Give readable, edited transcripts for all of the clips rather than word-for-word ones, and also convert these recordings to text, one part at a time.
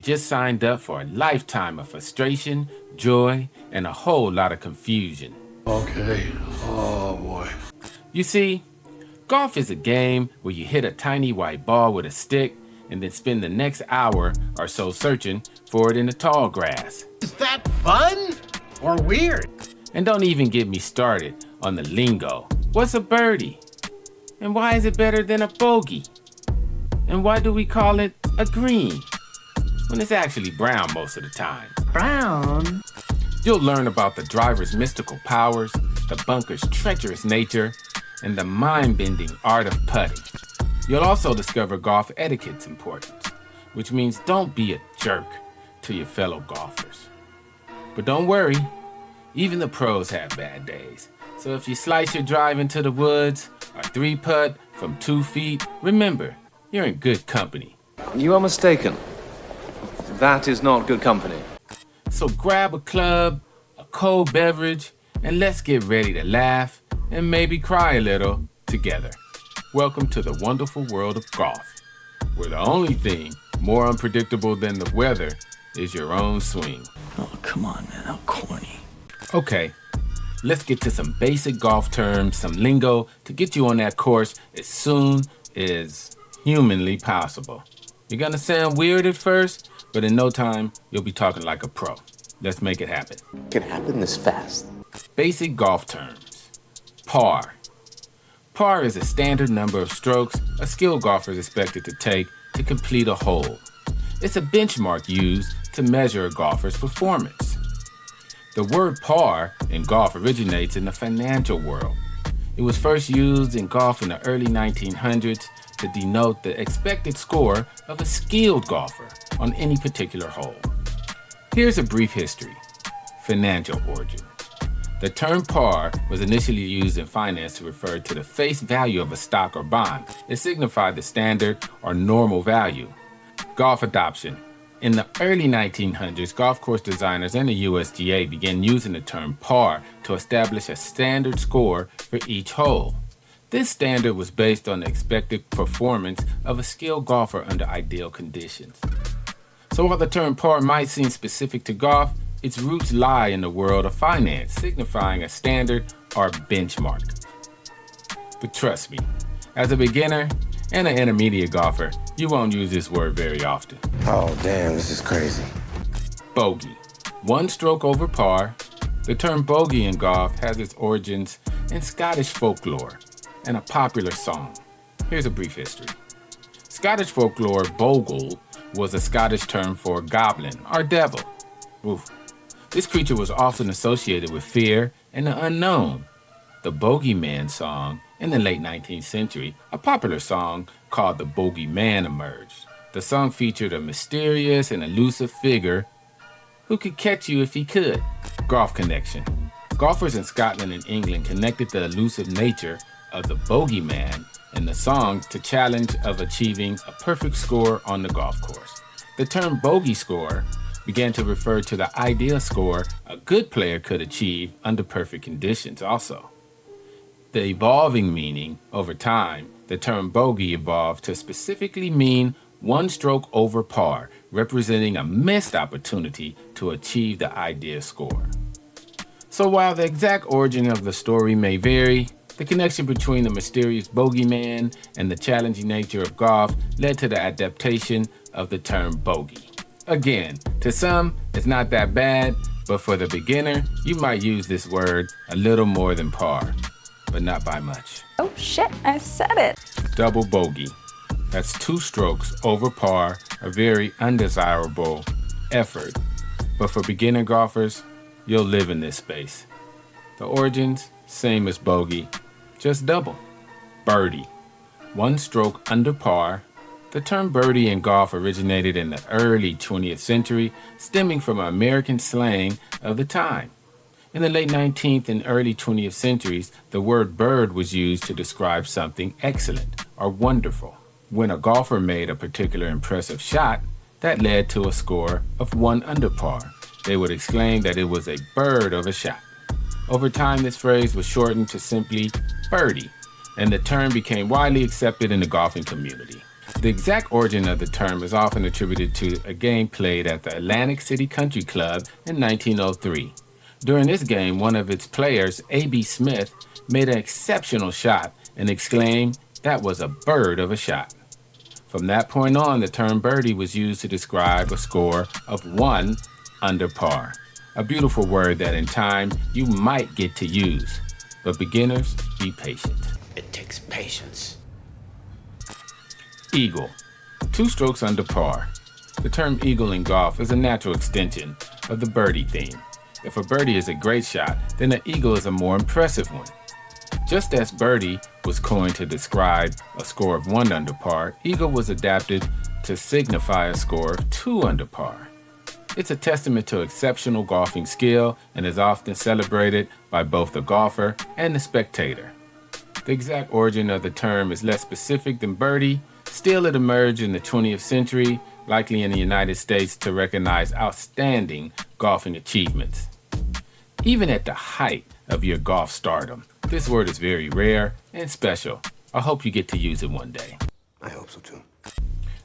just signed up for a lifetime of frustration, joy, and a whole lot of confusion. Okay. Oh boy. You see, golf is a game where you hit a tiny white ball with a stick and then spend the next hour or so searching for it in the tall grass. Is that fun or weird? And don't even get me started on the lingo. What's a birdie? And why is it better than a bogey? And why do we call it a green when it's actually brown most of the time? Brown? You'll learn about the driver's mystical powers, the bunker's treacherous nature, and the mind-bending art of putting. You'll also discover golf etiquette's importance, which means don't be a jerk to your fellow golfers. But don't worry, even the pros have bad days. So if you slice your drive into the woods or 3-putt from 2 feet, remember, you're in good company. You are mistaken. That is not good company. So grab a club, a cold beverage, and let's get ready to laugh and maybe cry a little together. Welcome to the wonderful world of golf, where the only thing more unpredictable than the weather is your own swing. Oh, come on, man, how corny. Okay, let's get to some basic golf terms, some lingo to get you on that course as soon as humanly possible. You're gonna sound weird at first, but in no time, you'll be talking like a pro. Let's make it happen. Can happen this fast. Basic golf terms. Par. Par is a standard number of strokes a skilled golfer is expected to take to complete a hole. It's a benchmark used to measure a golfer's performance. The word par in golf originates in the financial world. It was first used in golf in the early 1900s to denote the expected score of a skilled golfer on any particular hole. Here's a brief history. Financial origin. The term par was initially used in finance to refer to the face value of a stock or bond. It signified the standard or normal value. Golf adoption. In the early 1900s, golf course designers and the USGA began using the term par to establish a standard score for each hole. This standard was based on the expected performance of a skilled golfer under ideal conditions. So while the term par might seem specific to golf, its roots lie in the world of finance, signifying a standard or benchmark. But trust me, as a beginner and an intermediate golfer, you won't use this word very often. Oh, damn, this is crazy. Bogey. 1 stroke over par. The term bogey in golf has its origins in Scottish folklore and a popular song. Here's a brief history. Scottish folklore, bogle, was a Scottish term for goblin or devil. Oof. This creature was often associated with fear and the unknown. The Bogeyman song in the late 19th century, a popular song called the Bogeyman emerged. The song featured a mysterious and elusive figure who could catch you if he could. Golf connection. Golfers in Scotland and England connected the elusive nature of the Bogeyman in the song to challenge of achieving a perfect score on the golf course. The term bogey score began to refer to the ideal score a good player could achieve under perfect conditions also. The evolving meaning over time, the term bogey evolved to specifically mean 1 stroke over par, representing a missed opportunity to achieve the ideal score. So while the exact origin of the story may vary, the connection between the mysterious bogeyman and the challenging nature of golf led to the adaptation of the term bogey. Again, to some, it's not that bad, but for the beginner, you might use this word a little more than par, but not by much. Oh shit, I said it. Double bogey. That's 2 strokes over par, a very undesirable effort. But for beginner golfers, you'll live in this space. The origins, same as bogey, just double. Birdie. 1 stroke under par. The term birdie in golf originated in the early 20th century, stemming from American slang of the time. In the late 19th and early 20th centuries, the word bird was used to describe something excellent or wonderful. When a golfer made a particular impressive shot, that led to a score of 1 under par. They would exclaim that it was a bird of a shot. Over time, this phrase was shortened to simply birdie, and the term became widely accepted in the golfing community. The exact origin of the term is often attributed to a game played at the Atlantic City Country Club in 1903. During this game, one of its players, A.B. Smith, made an exceptional shot and exclaimed, "That was a bird of a shot." From that point on, the term birdie was used to describe a score of 1 under par. A beautiful word that in time you might get to use. But beginners, be patient. It takes patience. Eagle, 2 strokes under par. The term eagle in golf is a natural extension of the birdie theme. If a birdie is a great shot, then an eagle is a more impressive one. Just as birdie was coined to describe a score of 1 under par, eagle was adapted to signify a score of 2 under par. It's a testament to exceptional golfing skill and is often celebrated by both the golfer and the spectator. The exact origin of the term is less specific than birdie. Still, it emerged in the 20th century, likely in the United States, to recognize outstanding golfing achievements. Even at the height of your golf stardom, this word is very rare and special. I hope you get to use it one day. I hope so too.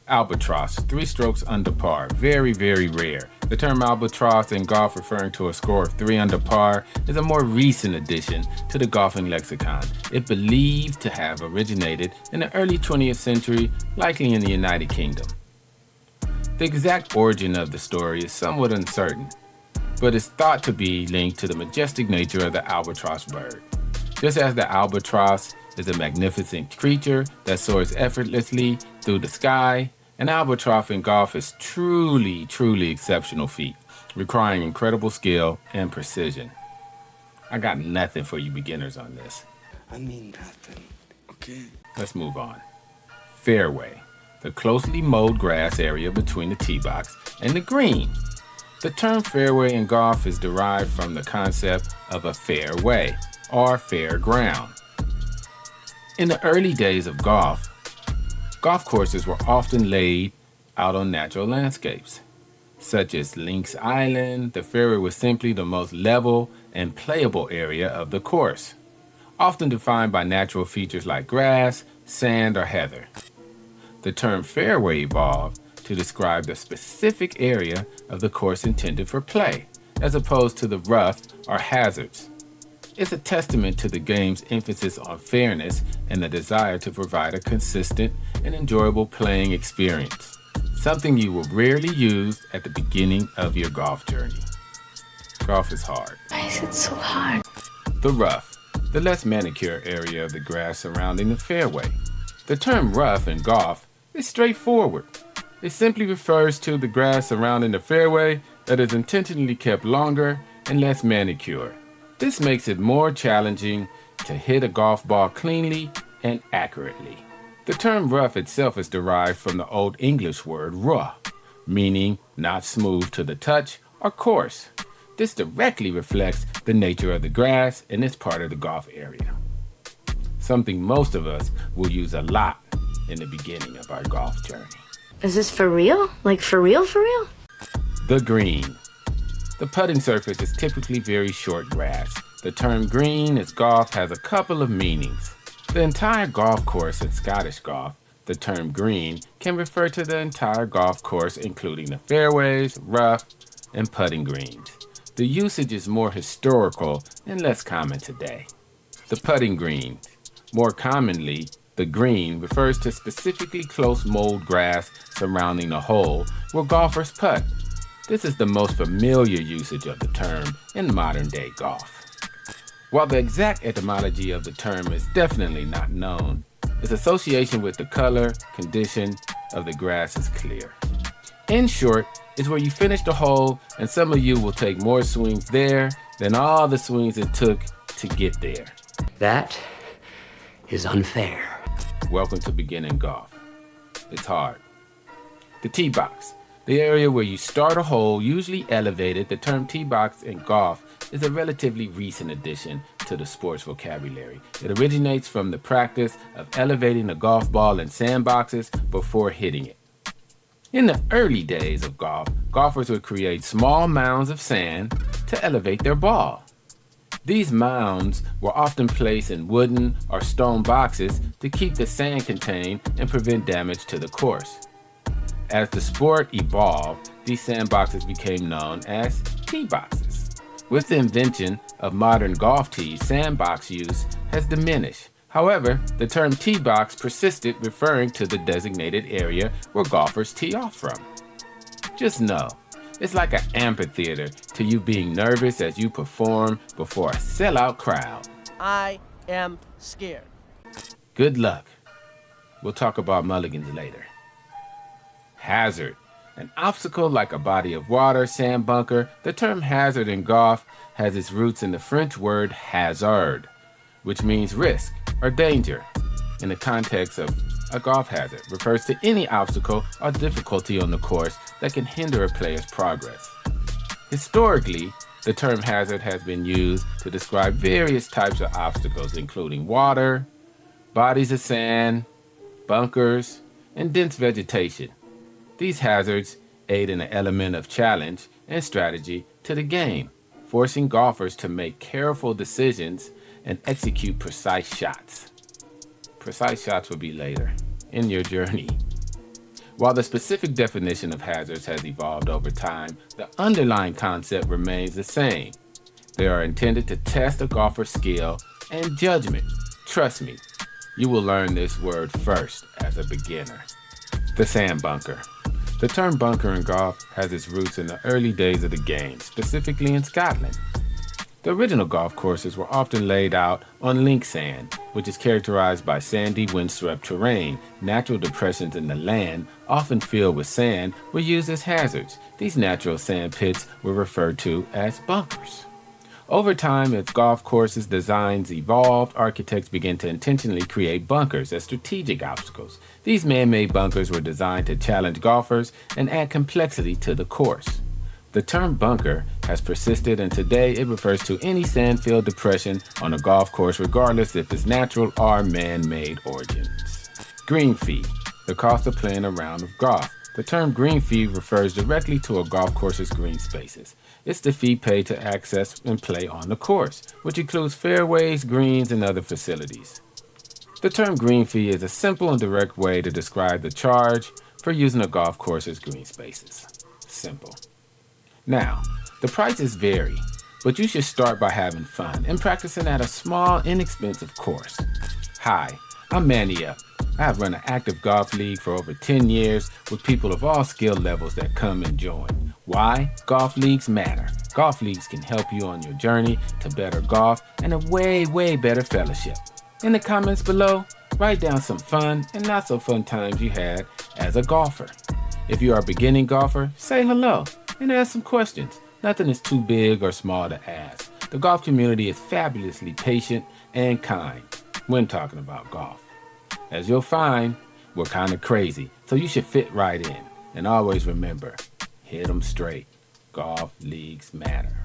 Albatross, 3 strokes under par. Very, very rare. The term albatross in golf, referring to a score of 3 under par, is a more recent addition to the golfing lexicon. It believed to have originated in the early 20th century, likely in the United Kingdom. The exact origin of the story is somewhat uncertain, but is thought to be linked to the majestic nature of the albatross bird. Just as the albatross is a magnificent creature that soars effortlessly through the sky, an albatross in golf is truly, truly exceptional feat, requiring incredible skill and precision. I got nothing for you beginners on this. I mean nothing. Okay. Let's move on. Fairway, the closely mowed grass area between the tee box and the green. The term fairway in golf is derived from the concept of a fair way or fair ground. In the early days of golf courses were often laid out on natural landscapes. Such as Lynx Island, the fairway was simply the most level and playable area of the course, often defined by natural features like grass, sand, or heather. The term fairway evolved to describe the specific area of the course intended for play, as opposed to the rough or hazards. It's a testament to the game's emphasis on fairness and the desire to provide a consistent and enjoyable playing experience, something you will rarely use at the beginning of your golf journey. Golf is hard. Why is it so hard? The rough, the less manicured area of the grass surrounding the fairway. The term rough in golf is straightforward. It simply refers to the grass surrounding the fairway that is intentionally kept longer and less manicured. This makes it more challenging to hit a golf ball cleanly and accurately. The term rough itself is derived from the Old English word raw, meaning not smooth to the touch or coarse. This directly reflects the nature of the grass in this part of the golf area, something most of us will use a lot in the beginning of our golf journey. Is this for real? Like for real, for real? The green. The putting surface is typically very short grass. The term green in golf has a couple of meanings. The entire golf course in Scottish golf, the term green can refer to the entire golf course, including the fairways, rough, and putting greens. The usage is more historical and less common today. The putting green. More commonly, the green refers to specifically close mowed grass surrounding the hole where golfers putt. This is the most familiar usage of the term in modern day golf. While the exact etymology of the term is definitely not known, its association with the color, condition of the grass is clear. In short, it's where you finish the hole, and some of you will take more swings there than all the swings it took to get there. That is unfair. Welcome to beginning golf. It's hard. The tee box. The area where you start a hole, usually elevated. The term tee box in golf is a relatively recent addition to the sports vocabulary. It originates from the practice of elevating a golf ball in sandboxes before hitting it. In the early days of golf, golfers would create small mounds of sand to elevate their ball. These mounds were often placed in wooden or stone boxes to keep the sand contained and prevent damage to the course. As the sport evolved, these sandboxes became known as tee boxes. With the invention of modern golf tees, sandbox use has diminished. However, the term tee box persisted, referring to the designated area where golfers tee off from. Just know, it's like an amphitheater to you being nervous as you perform before a sellout crowd. I am scared. Good luck. We'll talk about mulligans later. Hazard. An obstacle like a body of water, sand bunker. The term hazard in golf has its roots in the French word hazard, which means risk or danger. In the context of a golf hazard, refers to any obstacle or difficulty on the course that can hinder a player's progress. Historically, the term hazard has been used to describe various types of obstacles, including water, bodies of sand, bunkers, and dense vegetation. These hazards aid in an element of challenge and strategy to the game, forcing golfers to make careful decisions and execute precise shots. Precise shots will be later in your journey. While the specific definition of hazards has evolved over time, the underlying concept remains the same. They are intended to test a golfer's skill and judgment. Trust me, you will learn this word first as a beginner. The sand bunker. The term bunker in golf has its roots in the early days of the game, specifically in Scotland. The original golf courses were often laid out on link sand, which is characterized by sandy, windswept terrain. Natural depressions in the land, often filled with sand, were used as hazards. These natural sand pits were referred to as bunkers. Over time, as golf courses designs evolved, architects began to intentionally create bunkers as strategic obstacles. These man-made bunkers were designed to challenge golfers and add complexity to the course. The term bunker has persisted, and today it refers to any sand-filled depression on a golf course, regardless if it's natural or man-made origins. Green fee, the cost of playing a round of golf. The term green fee refers directly to a golf course's green spaces. It's the fee paid to access and play on the course, which includes fairways, greens, and other facilities. The term green fee is a simple and direct way to describe the charge for using a golf course's green spaces. Simple. Now, the prices vary, but you should start by having fun and practicing at a small, inexpensive course. Hi, I'm Manny Up. I have run an active golf league for over 10 years with people of all skill levels that come and join. Why? Golf leagues matter. Golf leagues can help you on your journey to better golf and a way, way better fellowship. In the comments below, write down some fun and not so fun times you had as a golfer. If you are a beginning golfer, say hello and ask some questions. Nothing is too big or small to ask. The golf community is fabulously patient and kind when talking about golf. As you'll find, we're kind of crazy, so you should fit right in. And always remember, hit 'em straight. Golf leagues matter.